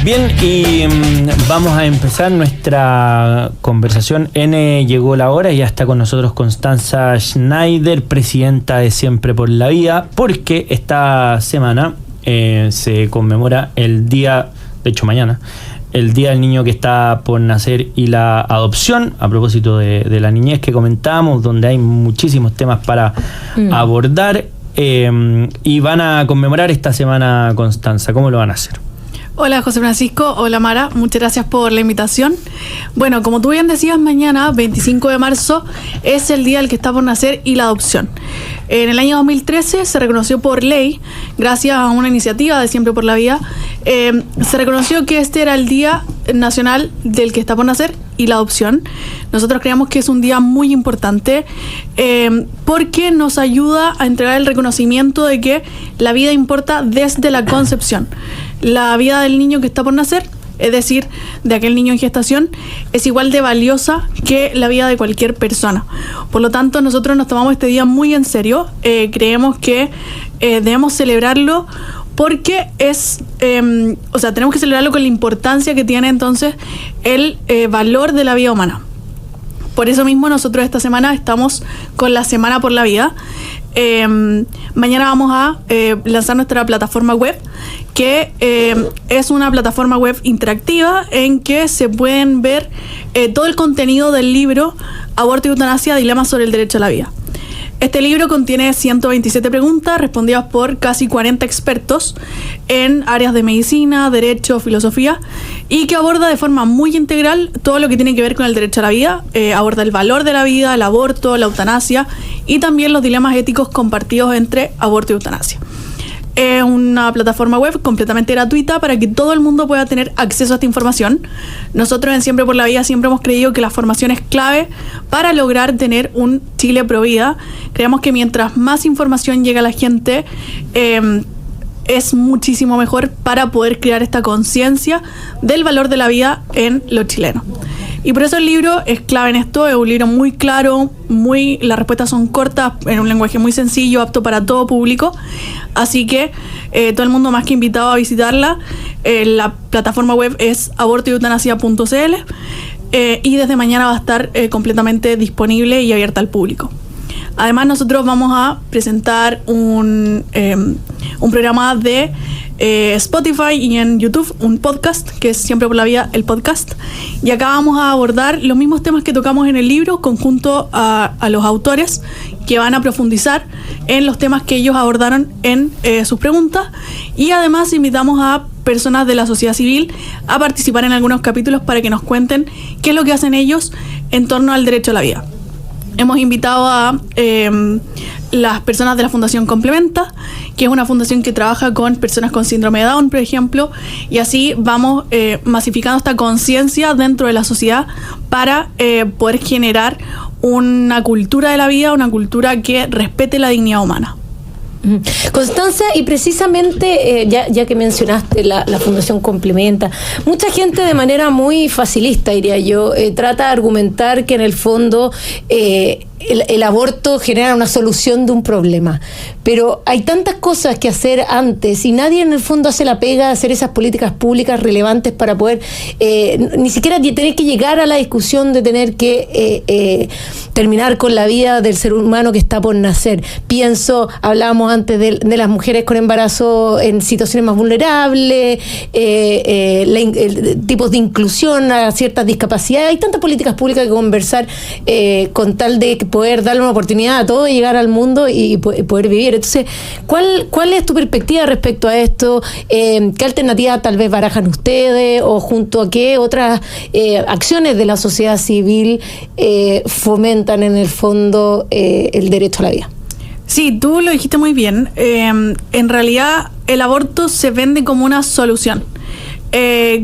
Bien, y vamos a empezar nuestra conversación. Llegó la hora y ya está con nosotros Constanza Schneider, presidenta de Siempre por la Vida, porque esta semana se conmemora el día, de hecho mañana, el Día del Niño que está por nacer y la adopción, a propósito de la niñez que comentábamos, donde hay muchísimos temas para abordar, y van a conmemorar esta semana, Constanza. ¿Cómo lo van a hacer? Hola José Francisco, hola Mara, muchas gracias por la invitación. Bueno, como tú bien decías, mañana, 25 de marzo, es el día del que está por nacer y la adopción. En el año 2013 se reconoció por ley, gracias a una iniciativa de Siempre por la Vida, se reconoció que este era el Día Nacional del que está por nacer y la adopción. Nosotros creemos que es un día muy importante porque nos ayuda a entregar el reconocimiento de que la vida importa desde la concepción. La vida del niño que está por nacer, es decir, de aquel niño en gestación, es igual de valiosa que la vida de cualquier persona. Por lo tanto, nosotros nos tomamos este día muy en serio. Creemos que debemos celebrarlo porque tenemos que celebrarlo con la importancia que tiene entonces el valor de la vida humana. Por eso mismo nosotros esta semana estamos con la Semana por la Vida. Mañana vamos a lanzar nuestra plataforma web, que es una plataforma web interactiva en que se pueden ver todo el contenido del libro Aborto y Eutanasia, Dilemas sobre el Derecho a la Vida. Este libro contiene 127 preguntas respondidas por casi 40 expertos en áreas de medicina, derecho, filosofía, y que aborda de forma muy integral todo lo que tiene que ver con el derecho a la vida. Aborda el valor de la vida, el aborto, la eutanasia y también los dilemas éticos compartidos entre aborto y eutanasia. Es una plataforma web completamente gratuita para que todo el mundo pueda tener acceso a esta información. Nosotros en Siempre por la Vida siempre hemos creído que la formación es clave para lograr tener un Chile pro vida. Creemos que mientras más información llega a la gente, es muchísimo mejor para poder crear esta conciencia del valor de la vida en los chilenos. Y por eso el libro es clave en esto. Es un libro muy claro, las respuestas son cortas, en un lenguaje muy sencillo, apto para todo público. Así que todo el mundo más que invitado a visitarla. La plataforma web es abortoyeutanasia.cl y desde mañana va a estar completamente disponible y abierta al público. Además, nosotros vamos a presentar un programa de Spotify y en YouTube, un podcast que es Siempre por la Vida, el podcast. Y acá vamos a abordar los mismos temas que tocamos en el libro, conjunto a los autores que van a profundizar en los temas que ellos abordaron en sus preguntas. Y además invitamos a personas de la sociedad civil a participar en algunos capítulos para que nos cuenten qué es lo que hacen ellos en torno al derecho a la vida. Hemos invitado a las personas de la Fundación Complementa, que es una fundación que trabaja con personas con síndrome de Down, por ejemplo, y así vamos masificando esta conciencia dentro de la sociedad para poder generar una cultura de la vida, una cultura que respete la dignidad humana. Constanza, y precisamente ya que mencionaste la Fundación Complementa, mucha gente de manera muy facilista, diría yo, trata de argumentar que en el fondo el aborto genera una solución de un problema, pero hay tantas cosas que hacer antes y nadie en el fondo hace la pega de hacer esas políticas públicas relevantes para poder ni siquiera tener que llegar a la discusión de tener que terminar con la vida del ser humano que está por nacer. Hablábamos antes de las mujeres con embarazo en situaciones más vulnerables, tipos de inclusión a ciertas discapacidades. Hay tantas políticas públicas que conversar con tal de poder darle una oportunidad a todos y llegar al mundo y poder vivir. Entonces, ¿cuál es tu perspectiva respecto a esto? ¿Qué alternativas tal vez barajan ustedes o junto a qué otras acciones de la sociedad civil fomentan en el fondo el derecho a la vida? Sí, tú lo dijiste muy bien. En realidad, el aborto se vende como una solución.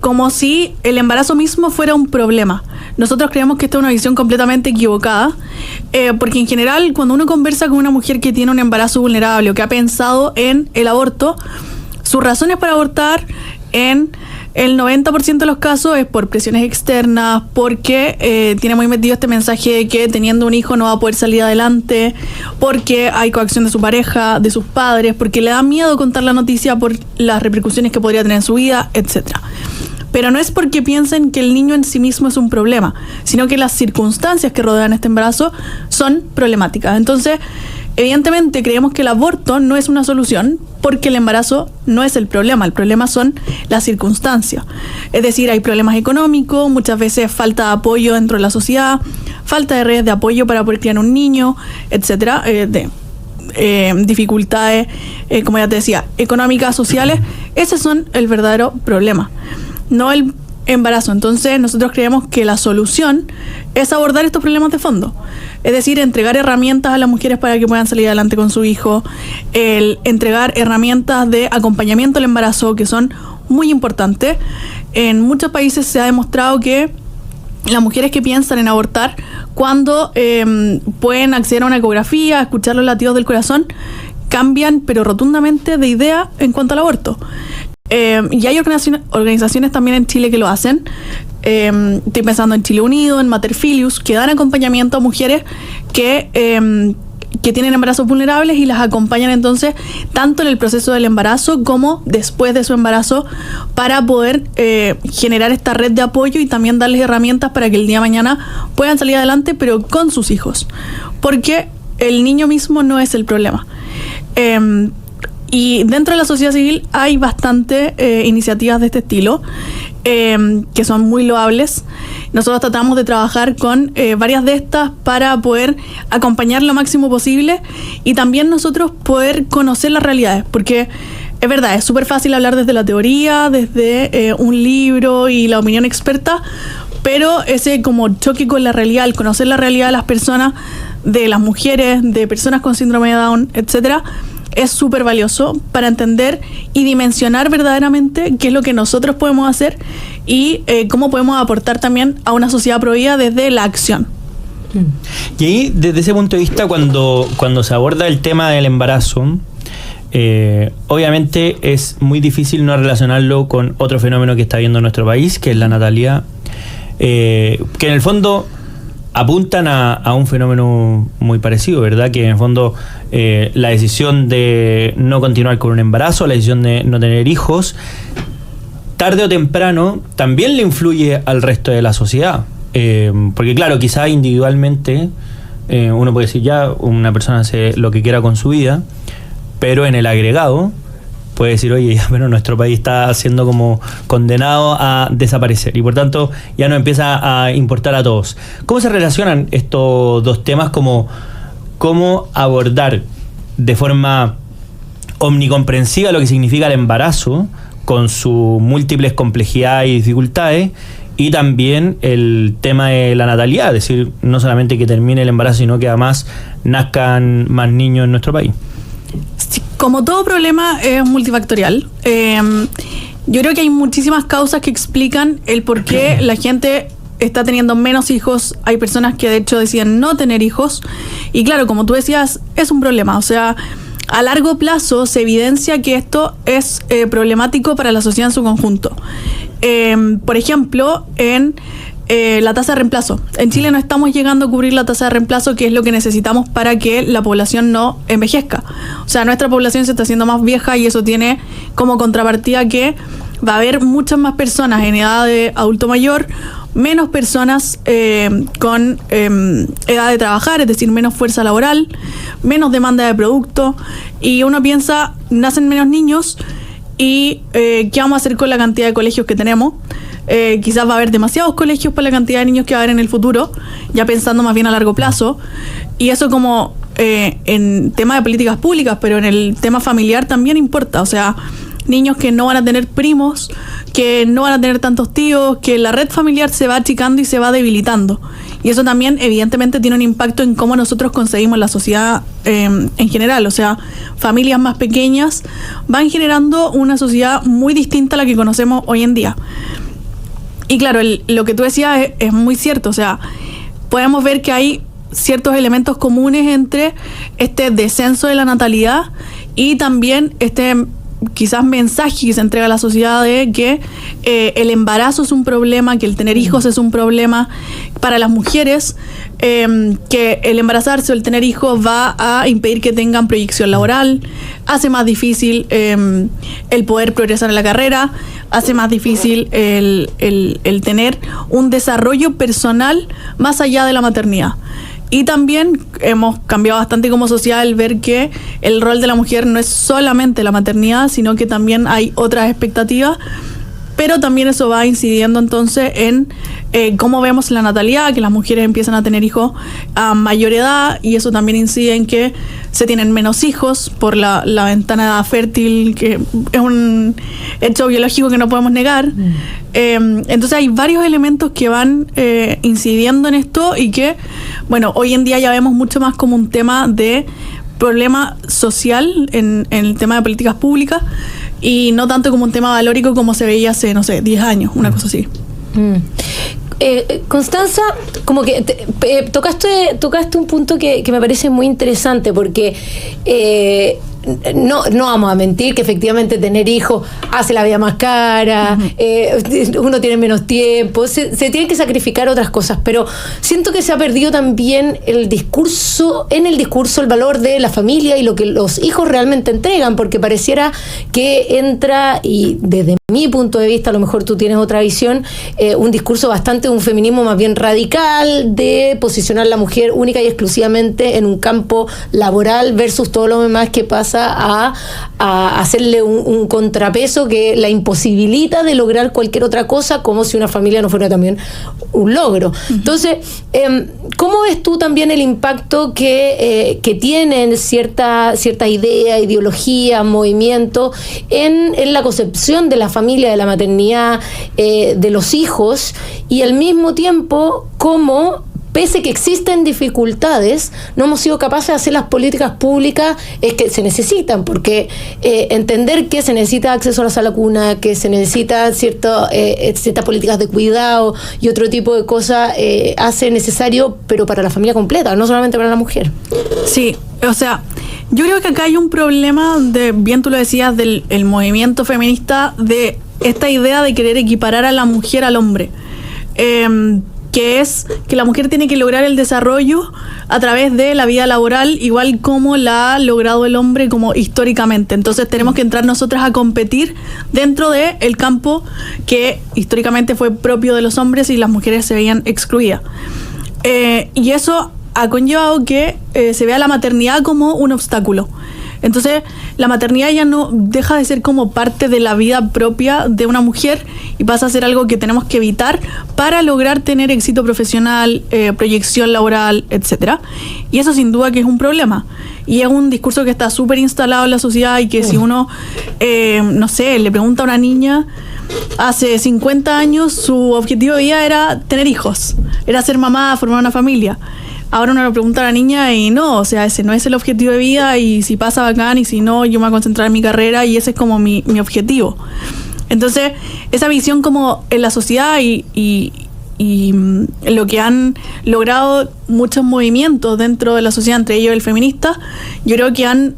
Como si el embarazo mismo fuera un problema. Nosotros creemos que esta es una visión completamente equivocada, porque en general cuando uno conversa con una mujer que tiene un embarazo vulnerable o que ha pensado en el aborto, sus razones para abortar en el 90% de los casos es por presiones externas, porque tiene muy metido este mensaje de que teniendo un hijo no va a poder salir adelante, porque hay coacción de su pareja, de sus padres, porque le da miedo contar la noticia por las repercusiones que podría tener en su vida, etc. pero no es porque piensen que el niño en sí mismo es un problema, sino que las circunstancias que rodean este embarazo son problemáticas. Entonces, evidentemente creemos que el aborto no es una solución porque el embarazo no es el problema son las circunstancias. Es decir, hay problemas económicos, muchas veces falta de apoyo dentro de la sociedad, falta de redes de apoyo para poder criar un niño, etcétera, dificultades, como ya te decía, económicas, sociales. Esos son el verdadero problema, no el embarazo. Entonces nosotros creemos que la solución es abordar estos problemas de fondo, es decir, entregar herramientas a las mujeres para que puedan salir adelante con su hijo, el entregar herramientas de acompañamiento al embarazo que son muy importantes. En muchos países se ha demostrado que las mujeres que piensan en abortar, cuando pueden acceder a una ecografía, escuchar los latidos del corazón, cambian pero rotundamente de idea en cuanto al aborto. Y hay organizaciones también en Chile que lo hacen. Estoy pensando en Chile Unido, en Mater Filius, que dan acompañamiento a mujeres que tienen embarazos vulnerables y las acompañan entonces tanto en el proceso del embarazo como después de su embarazo para poder generar esta red de apoyo y también darles herramientas para que el día de mañana puedan salir adelante, pero con sus hijos, porque el niño mismo no es el problema. Y dentro de la sociedad civil hay bastantes iniciativas de este estilo que son muy loables. Nosotros tratamos de trabajar con varias de estas para poder acompañar lo máximo posible y también nosotros poder conocer las realidades, porque es verdad, es súper fácil hablar desde la teoría, desde un libro y la opinión experta, pero ese como choque con la realidad, el conocer la realidad de las personas, de las mujeres, de personas con síndrome de Down, etcétera, es súper valioso para entender y dimensionar verdaderamente qué es lo que nosotros podemos hacer y cómo podemos aportar también a una sociedad prohibida desde la acción. Y ahí, desde ese punto de vista, cuando se aborda el tema del embarazo, obviamente es muy difícil no relacionarlo con otro fenómeno que está viendo nuestro país, que es la natalidad, que en el fondo apuntan a un fenómeno muy parecido, ¿verdad? Que en el fondo la decisión de no continuar con un embarazo, la decisión de no tener hijos, tarde o temprano también le influye al resto de la sociedad. Porque claro, quizás individualmente uno puede decir ya, una persona hace lo que quiera con su vida, pero en el agregado puede decir, oye, ya, pero nuestro país está siendo como condenado a desaparecer y por tanto ya no empieza a importar a todos. ¿Cómo se relacionan estos dos temas? ¿Cómo abordar de forma omnicomprensiva lo que significa el embarazo con sus múltiples complejidades y dificultades, y también el tema de la natalidad, es decir, no solamente que termine el embarazo, sino que además nazcan más niños en nuestro país? Como todo problema es multifactorial. Yo creo que hay muchísimas causas que explican el por qué la gente está teniendo menos hijos. Hay personas que de hecho deciden no tener hijos. Y claro, como tú decías, es un problema. O sea, a largo plazo se evidencia que esto es problemático para la sociedad en su conjunto. Por ejemplo, en la tasa de reemplazo. En Chile no estamos llegando a cubrir la tasa de reemplazo, que es lo que necesitamos para que la población no envejezca. O sea, nuestra población se está haciendo más vieja y eso tiene como contrapartida que va a haber muchas más personas en edad de adulto mayor, menos personas con edad de trabajar, es decir, menos fuerza laboral, menos demanda de producto, y uno piensa, nacen menos niños y ¿qué vamos a hacer con la cantidad de colegios que tenemos? Quizás va a haber demasiados colegios para la cantidad de niños que va a haber en el futuro, ya pensando más bien a largo plazo, y eso como en tema de políticas públicas, pero en el tema familiar también importa. O sea, niños que no van a tener primos, que no van a tener tantos tíos, que la red familiar se va achicando y se va debilitando, y eso también evidentemente tiene un impacto en cómo nosotros concebimos la sociedad en general. O sea, familias más pequeñas van generando una sociedad muy distinta a la que conocemos hoy en día. Y claro, lo que tú decías es muy cierto. O sea, podemos ver que hay ciertos elementos comunes entre este descenso de la natalidad y también este quizás mensaje que se entrega a la sociedad de que el embarazo es un problema, que el tener hijos es un problema para las mujeres, que el embarazarse o el tener hijos va a impedir que tengan proyección laboral, hace más difícil el poder progresar en la carrera, hace más difícil el tener un desarrollo personal más allá de la maternidad. Y también hemos cambiado bastante como sociedad el ver que el rol de la mujer no es solamente la maternidad, sino que también hay otras expectativas, pero también eso va incidiendo entonces en cómo vemos la natalidad, que las mujeres empiezan a tener hijos a mayor edad, y eso también incide en que se tienen menos hijos por la ventana de edad fértil, que es un hecho biológico que no podemos negar. Entonces hay varios elementos que van incidiendo en esto y que, bueno, hoy en día ya vemos mucho más como un tema de problema social en el tema de políticas públicas y no tanto como un tema valórico como se veía hace, no sé, 10 años, una cosa así. Constanza, como que tocaste un punto que me parece muy interesante, porque no vamos a mentir que efectivamente tener hijos hace la vida más cara, uno tiene menos tiempo, se tienen que sacrificar otras cosas, pero siento que se ha perdido también el discurso el valor de la familia y lo que los hijos realmente entregan, porque pareciera que entra, y desde mi punto de vista, a lo mejor tú tienes otra visión, un discurso bastante, un feminismo más bien radical, de posicionar a la mujer única y exclusivamente en un campo laboral versus todo lo demás que pasa a hacerle un contrapeso que la imposibilita de lograr cualquier otra cosa, como si una familia no fuera también un logro. Entonces, ¿cómo ves tú también el impacto que tienen cierta idea, ideología, movimiento en la concepción de la familia, de la maternidad, de los hijos, y al mismo tiempo cómo, pese que existen dificultades, no hemos sido capaces de hacer las políticas públicas que se necesitan, porque entender que se necesita acceso a la sala cuna, que se necesita ciertas políticas de cuidado y otro tipo de cosas, hace necesario, pero para la familia completa, no solamente para la mujer. Sí, o sea, yo creo que acá hay un problema bien tú lo decías, del movimiento feminista, de esta idea de querer equiparar a la mujer al hombre. Que es que la mujer tiene que lograr el desarrollo a través de la vida laboral, igual como la ha logrado el hombre como históricamente. Entonces tenemos que entrar nosotras a competir dentro del campo que históricamente fue propio de los hombres y las mujeres se veían excluidas. Y eso ha conllevado que se vea la maternidad como un obstáculo. Entonces la maternidad ya no deja de ser como parte de la vida propia de una mujer y pasa a ser algo que tenemos que evitar para lograr tener éxito profesional, proyección laboral, etcétera. Y eso sin duda que es un problema. Y es un discurso que está súper instalado en la sociedad y que si uno, no sé, le pregunta a una niña, hace 50 años su objetivo de vida era tener hijos, era ser mamá, formar una familia. Ahora uno le pregunta a la niña y no, o sea, ese no es el objetivo de vida, y si pasa bacán, y si no, yo me voy a concentrar en mi carrera y ese es como mi objetivo. Entonces, esa visión como en la sociedad y lo que han logrado muchos movimientos dentro de la sociedad, entre ellos el feminista, yo creo que han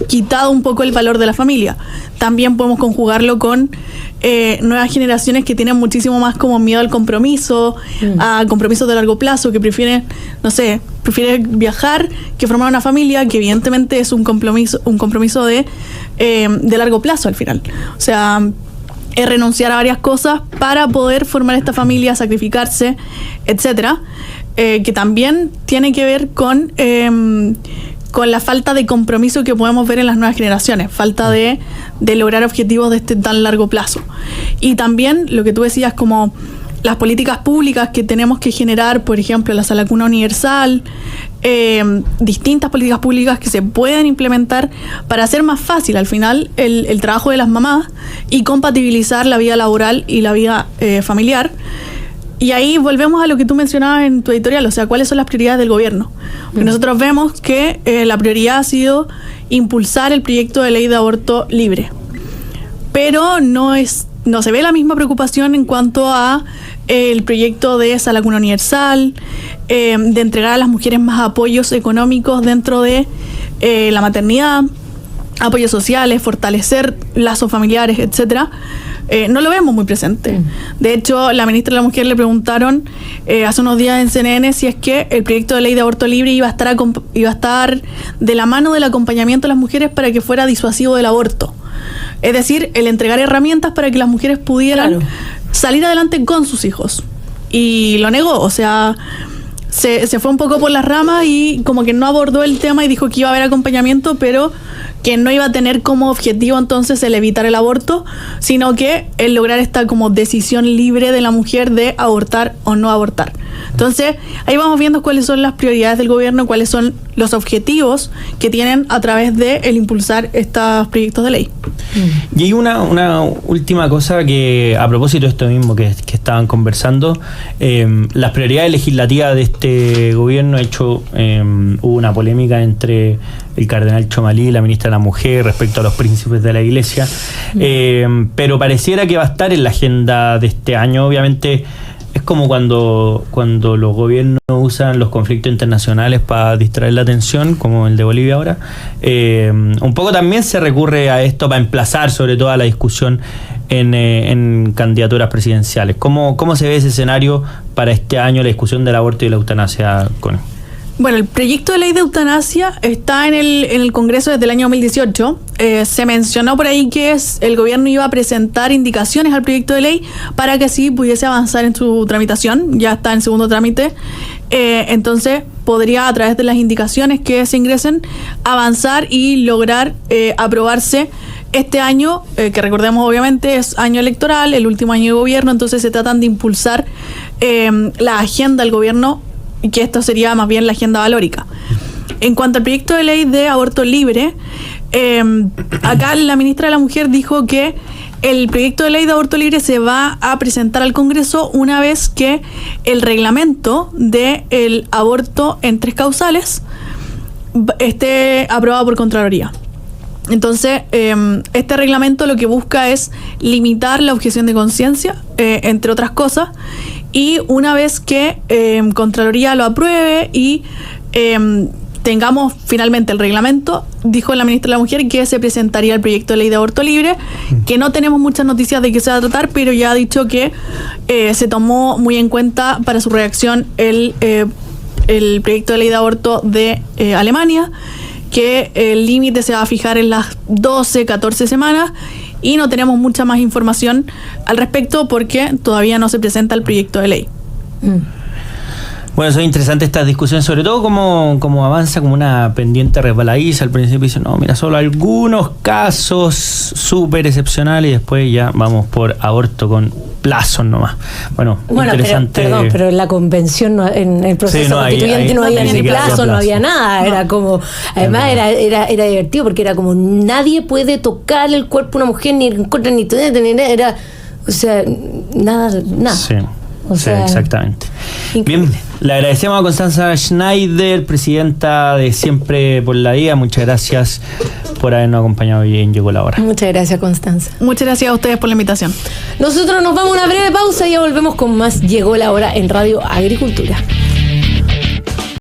quitado un poco el valor de la familia. También podemos conjugarlo con nuevas generaciones que tienen muchísimo más como miedo al compromiso, a compromisos de largo plazo, que prefieren viajar que formar una familia, que evidentemente es un compromiso de largo plazo al final. O sea, es renunciar a varias cosas para poder formar esta familia, sacrificarse, etcétera, que también tiene que ver con la falta de compromiso que podemos ver en las nuevas generaciones, falta de lograr objetivos de este tan largo plazo. Y también lo que tú decías, como las políticas públicas que tenemos que generar, por ejemplo, la sala cuna universal, distintas políticas públicas que se pueden implementar para hacer más fácil al final el trabajo de las mamás y compatibilizar la vida laboral y la vida familiar. Y ahí volvemos a lo que tú mencionabas en tu editorial, o sea, ¿cuáles son las prioridades del gobierno? Porque nosotros vemos que la prioridad ha sido impulsar el proyecto de ley de aborto libre. Pero no se ve la misma preocupación en cuanto a el proyecto de sala cuna universal, de entregar a las mujeres más apoyos económicos dentro de la maternidad, apoyos sociales, fortalecer lazos familiares, etcétera, no lo vemos muy presente. De hecho, la ministra de la Mujer le preguntaron hace unos días en CNN si es que el proyecto de ley de aborto libre iba a estar de la mano del acompañamiento a las mujeres para que fuera disuasivo del aborto. Es decir, el entregar herramientas para que las mujeres pudieran salir adelante con sus hijos. Y lo negó, o sea, se fue un poco por las ramas y como que no abordó el tema y dijo que iba a haber acompañamiento, pero que no iba a tener como objetivo entonces el evitar el aborto, sino que el lograr esta como decisión libre de la mujer de abortar o no abortar. Entonces, ahí vamos viendo cuáles son las prioridades del gobierno, cuáles son los objetivos que tienen a través de el impulsar estos proyectos de ley. Y hay una última cosa que, a propósito de esto mismo que estaban conversando, las prioridades legislativas de este gobierno, hubo una polémica entre el cardenal Chomalí y la ministra de la Mujer respecto a los príncipes de la Iglesia, pero pareciera que va a estar en la agenda de este año. Obviamente es como cuando los gobiernos usan los conflictos internacionales para distraer la atención, como el de Bolivia ahora. Un poco también se recurre a esto para emplazar sobre todo a la discusión en candidaturas presidenciales. ¿Cómo se ve ese escenario para este año, la discusión del aborto y la eutanasia, Connie? Bueno, el proyecto de ley de eutanasia está en el Congreso desde el año 2018. Se mencionó por ahí que el gobierno iba a presentar indicaciones al proyecto de ley para que así pudiese avanzar en su tramitación. Ya está en segundo trámite. Entonces podría, a través de las indicaciones que se ingresen, avanzar y lograr aprobarse este año, que recordemos obviamente es año electoral, el último año de gobierno. Entonces se tratan de impulsar la agenda del gobierno, y que esto sería más bien la agenda valórica. En cuanto al proyecto de ley de aborto libre, acá la ministra de la Mujer dijo que el proyecto de ley de aborto libre se va a presentar al Congreso una vez que el reglamento del aborto en 3 causales esté aprobado por Contraloría. Entonces, este reglamento lo que busca es limitar la objeción de conciencia, entre otras cosas, y una vez que Contraloría lo apruebe y tengamos finalmente el reglamento, dijo la ministra de la Mujer que se presentaría el proyecto de ley de aborto libre, que no tenemos muchas noticias de qué se va a tratar, pero ya ha dicho que se tomó muy en cuenta para su redacción el proyecto de ley de aborto de Alemania, que el límite se va a fijar en las 12, 14 semanas, y no tenemos mucha más información al respecto porque todavía no se presenta el proyecto de ley. Bueno, son interesantes estas discusiones, sobre todo como avanza como una pendiente resbaladiza. Al principio dicen, no, mira, solo algunos casos súper excepcionales, y después ya vamos por aborto con plazos nomás. Bueno, interesante. Pero en la convención, en el proceso constituyente no había ni plazo, no había nada. Era como, además era divertido porque era como nadie puede tocar el cuerpo de una mujer, ni en contra, ni era, o sea, nada. Sí. O sea, sí, exactamente. Increíble. Bien, le agradecemos a Constanza Schneider, presidenta de Siempre por la Vida. Muchas gracias por habernos acompañado hoy en Llegó la Hora. Muchas gracias, Constanza. Muchas gracias a ustedes por la invitación. Nosotros nos vamos a una breve pausa y ya volvemos con más Llegó la Hora en Radio Agricultura.